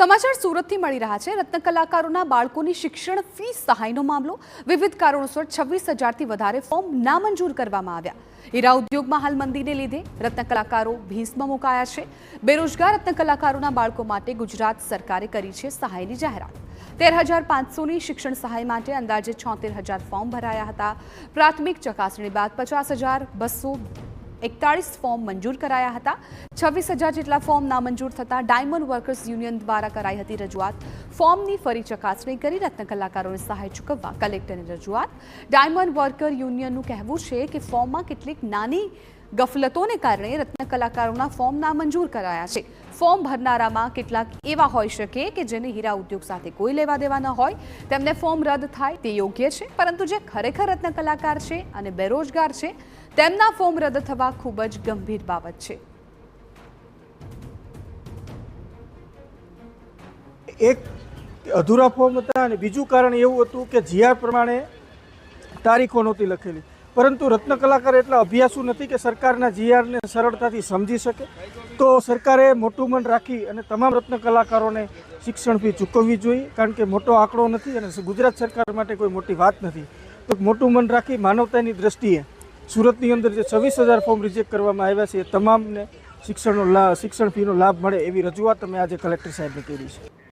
સમાચાર સુરતથી મળી રહ્યા છે। રત્ન કલાકારોના બાળકોની શિક્ષણ ફી સહાયનો મામલો વિવિધ કારણોસર 26,000થી વધારે ફોર્મ નામંજૂર કરવામાં આવ્યા। હીરા ઉદ્યોગમાં હાલ મંદીને લીધે રત્ન કલાકારો ભીંસમાં મુકાયા છે। બેરોજગાર રત્ન કલાકારોના બાળકો માટે ગુજરાત સરકારે કરી છે સહાયની જાહેરાત। 13,500ની શિક્ષણ સહાય માટે અંદાજે 76,000 ફોર્મ ભરાયા હતા। પ્રાથમિક ચકાસણી બાદ 50,241 ફોર્મ મંજૂર કરાયા હતા। 26,000 જેટલા ફોર્મ નામંજૂર થતા ડાયમંડ વર્કર્સ યુનિયન દ્વારા કરાઈ હતી રજૂઆત। ફોર્મની ફરી ચકાસણી કરી રત્ન કલાકારોને સહાય ચૂકવવા કલેક્ટરની રજૂઆત। ડાયમંડ વર્કર યુનિયનનું કહેવું છે કે ફોર્મમાં કેટલીક નાની ગફલતોને કારણે રત્ન કલાકારોના ફોર્મ નામંજૂર કરાયા છે। ફોર્મ ભરનારામાં કેટલાક એવા હોઈ શકે કે જેને હીરા ઉદ્યોગ સાથે કોઈ લેવા દેવા ન હોય, તેમને ફોર્મ રદ થાય તે યોગ્ય છે, પરંતુ જે ખરેખર રત્ન કલાકાર છે અને બેરોજગાર છે તેમના ફોર્મ રદ થવા ખૂબ જ ગંભીર બાબત છે। એક અધૂરા ફોર્મ હતા અને બીજું કારણ એવું હતું કે જીઆર પ્રમાણે તારીખો નહોતી લખેલી, પરંતુ રત્ન કલાકાર એટલા અભ્યાસુ નથી કે સરકારના જીઆરને સરળતાથી સમજી શકે। તો સરકારે મોટું મન રાખી અને તમામ રત્ન કલાકારોને શિક્ષણ ફી ચૂકવવી જોઈએ, કારણ કે મોટો આંકડો નથી અને ગુજરાત સરકાર માટે કોઈ મોટી વાત નથી। તો મોટું મન રાખી માનવતાની દ્રષ્ટિએ સુરતની અંદર જે 26,000 ફોર્મ રિજેક્ટ કરવામાં આવ્યા છે એ તમામને શિક્ષણ ફીનો લાભ મળે એવી રજૂઆત અમે આજે કલેક્ટર સાહેબને કરી છે।